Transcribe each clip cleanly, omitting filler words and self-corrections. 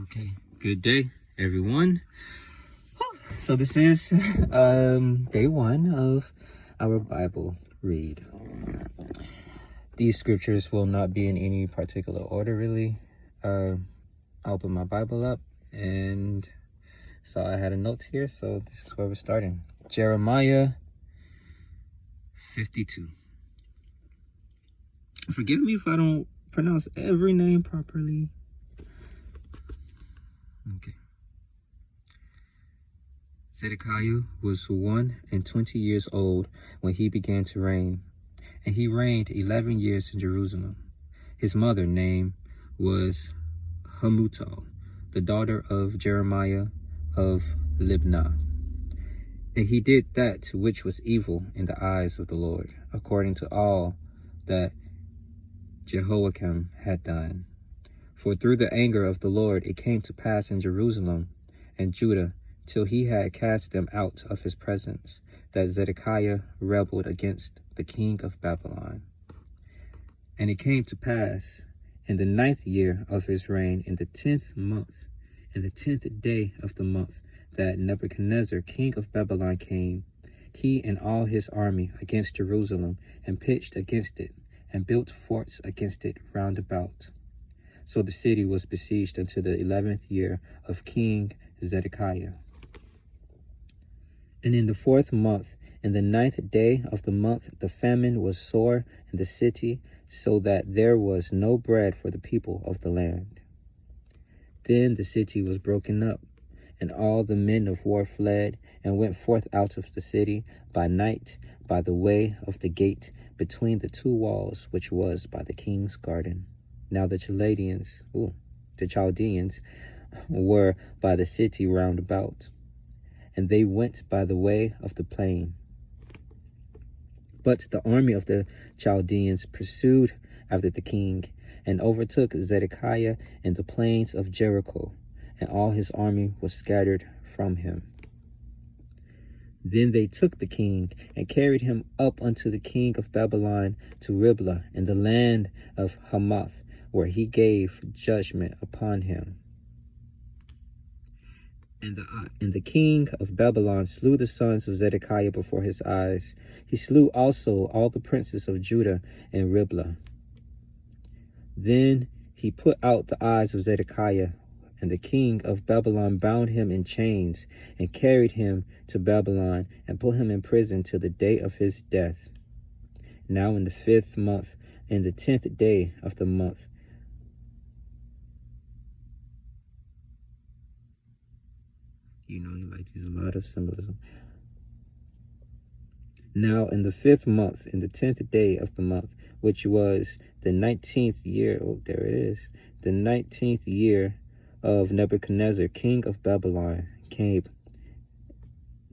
Okay, good day, everyone. So this is day one of our Bible read. These scriptures will not be in any particular order, really. I'll open my Bible up, and so I had a note here, so this is where we're starting. Jeremiah 52. Forgive me if I don't pronounce every name properly. Okay. Zedekiah was 21 years old when he began to reign, and he reigned 11 years in Jerusalem. His mother's name was Hamutal, the daughter of Jeremiah of Libnah. And he did that which was evil in the eyes of the Lord, according to all that Jehoiakim had done. For through the anger of the Lord it came to pass in Jerusalem and Judah, till he had cast them out of his presence, that Zedekiah rebelled against the king of Babylon. And it came to pass in the 9th year of his reign, in the 10th month, in the 10th day of the month, that Nebuchadnezzar king of Babylon came, he and all his army, against Jerusalem, and pitched against it, and built forts against it round about. So the city was besieged until the 11th year of King Zedekiah. And in the 4th month, in the 9th day of the month, the famine was sore in the city, so that there was no bread for the people of the land. Then the city was broken up, and all the men of war fled, and went forth out of the city by night, by the way of the gate, between the two walls, which was by the king's garden. Now the Chaldeans were by the city round about, and they went by the way of the plain. But the army of the Chaldeans pursued after the king, and overtook Zedekiah in the plains of Jericho, and all his army was scattered from him. Then they took the king, and carried him up unto the king of Babylon to Riblah in the land of Hamath, where he gave judgment upon him. And the king of Babylon slew the sons of Zedekiah before his eyes. He slew also all the princes of Judah in Riblah. Then he put out the eyes of Zedekiah, and the king of Babylon bound him in chains, and carried him to Babylon, and put him in prison till the day of his death. Now in the 5th month, in the 10th day of the month, there's a lot of symbolism. Now in the 5th month, in the 10th day of the month, which was the 19th year, the 19th year of Nebuchadnezzar, king of Babylon, came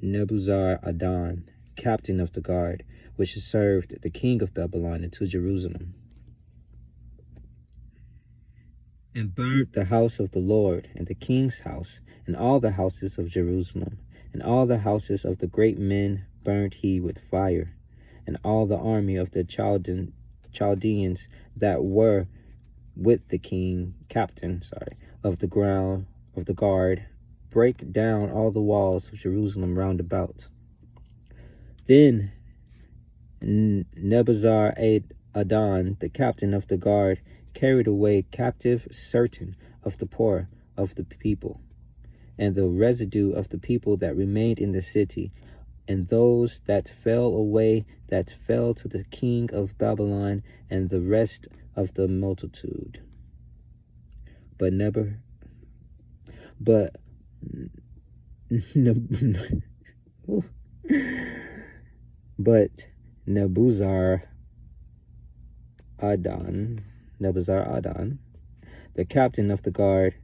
Nebuzaradan, captain of the guard, which served the king of Babylon, into Jerusalem, and burnt the house of the Lord, and the king's house, and all the houses of Jerusalem, and all the houses of the great men burnt he with fire. And all the army of the Chaldeans that were with the captain of the guard, break down all the walls of Jerusalem round about. Then Nebuzaradan, the captain of the guard, carried away captive certain of the poor of the people, and the residue of the people that remained in the city, and those that fell away, that fell to the king of Babylon, and the rest of the multitude. But Nebuzaradan, the captain of the guard,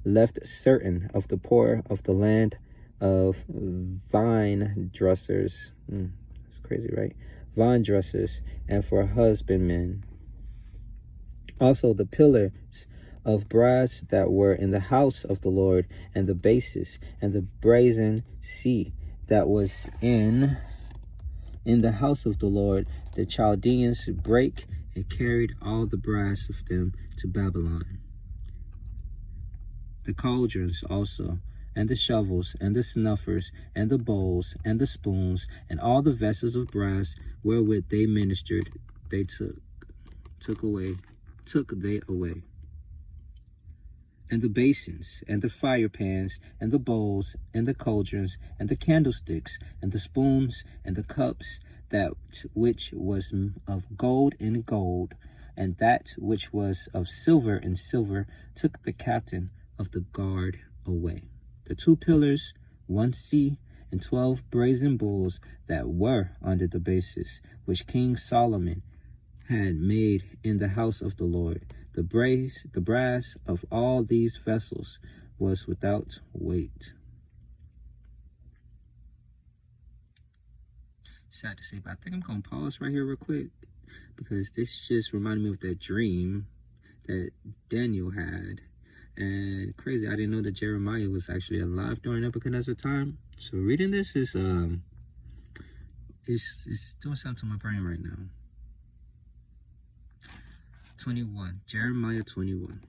left certain of the poor of the land of vine dressers. That's crazy, right? Vine dressers, and for husbandmen. Also the pillars of brass that were in the house of the Lord, and the bases, and the brazen sea that was in the house of the Lord, the Chaldeans brake and carried all the brass of them to Babylon. the cauldrons also, and the shovels, and the snuffers, and the bowls, and the spoons, and all the vessels of brass wherewith they ministered, they took they away. And the basins, and the fire pans, and the bowls, and the cauldrons, and the candlesticks, and the spoons, and the cups, that which was of gold in gold, and that which was of silver in silver, took the captain of the guard away. The 2 pillars, 1 sea, and 12 brazen bulls that were under the bases, which King Solomon had made in the house of the Lord. The brass of all these vessels was without weight. Sad to say, but I think I'm going to pause right here real quick, because this just reminded me of that dream that Daniel had. And crazy, I didn't know that Jeremiah was actually alive during Nebuchadnezzar's time. So reading this is it's doing something to my brain right now. 21, Jeremiah 21.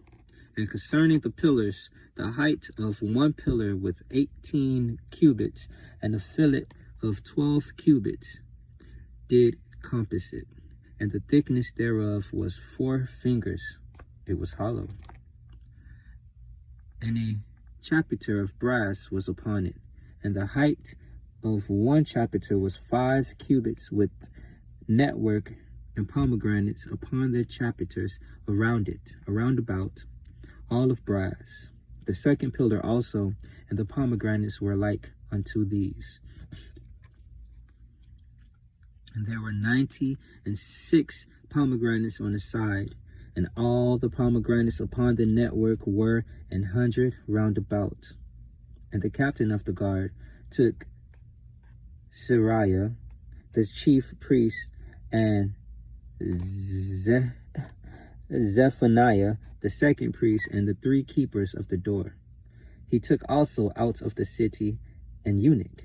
And concerning the pillars, the height of 1 pillar with 18 cubits, and a fillet of 12 cubits did compass it, and the thickness thereof was 4 fingers. It was hollow. And a chapiter of brass was upon it, and the height of 1 chapiter was 5 cubits, with network and pomegranates upon the chapiters around it, around about, all of brass. The 2nd pillar also, and the pomegranates were like unto these. And there were 96 pomegranates on the side, and all the pomegranates upon the network were 100 round about. And the captain of the guard took Seraiah, the chief priest, and Zephaniah, the 2nd priest, and the 3 keepers of the door. He took also out of the city an eunuch,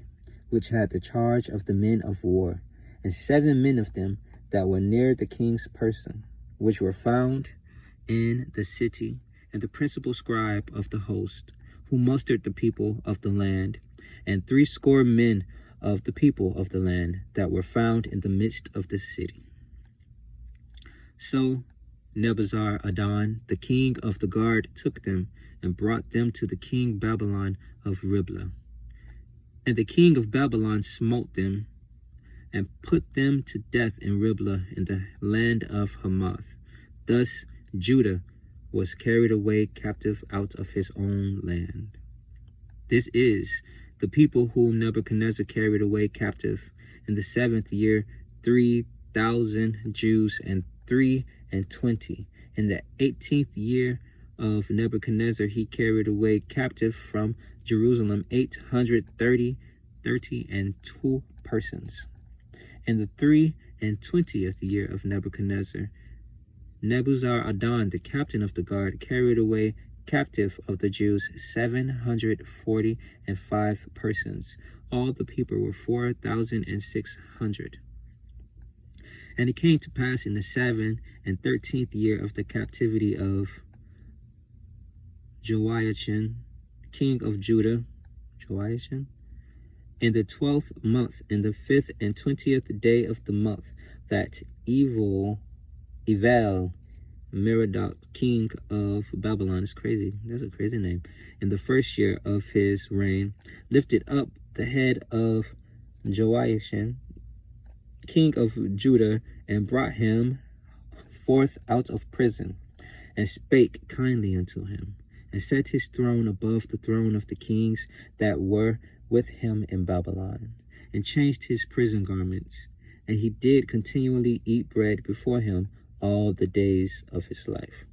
which had the charge of the men of war, and 7 men of them that were near the king's person, which were found in the city, and the principal scribe of the host, who mustered the people of the land, and 60 men of the people of the land that were found in the midst of the city. So Nebuzaradan, the king of the guard, took them and brought them to the king Babylon of Riblah. And the king of Babylon smote them and put them to death in Riblah in the land of Hamath. Thus Judah was carried away captive out of his own land. This is the people whom Nebuchadnezzar carried away captive in the 7th year, 3,000 Jews and 23. In the 18th year of Nebuchadnezzar, he carried away captive from Jerusalem 832 persons. In the 23rd year of Nebuchadnezzar, Nebuzaradan, the captain of the guard, carried away captive of the Jews 745 persons. All the people were 4,600. And it came to pass in the 7th and 13th year of the captivity of Joachim, king of Judah, in the 12th month, in the 5th and 20th day of the month, that Evel Merodach, king of Babylon, is crazy. That's a crazy name. In the 1st year of his reign, lifted up the head of Joachim, king of Judah, and brought him forth out of prison, and spake kindly unto him, and set his throne above the throne of the kings that were with him in Babylon, and changed his prison garments. And he did continually eat bread before him all the days of his life.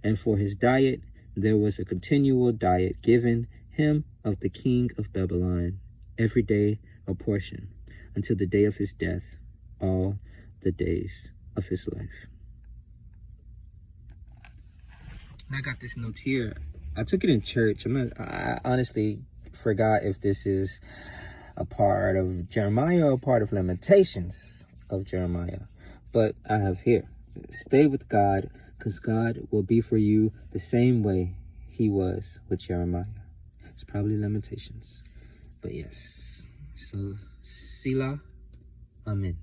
And for his diet there was a continual diet given him of the king of Babylon, every day a portion, until the day of his death, all the days of his life. And I got this note here. I took it in church. I honestly forgot if this is a part of Jeremiah or a part of Lamentations of Jeremiah. But I have here, stay with God, because God will be for you the same way he was with Jeremiah. It's probably Lamentations. But yes. So, Selah. Amen.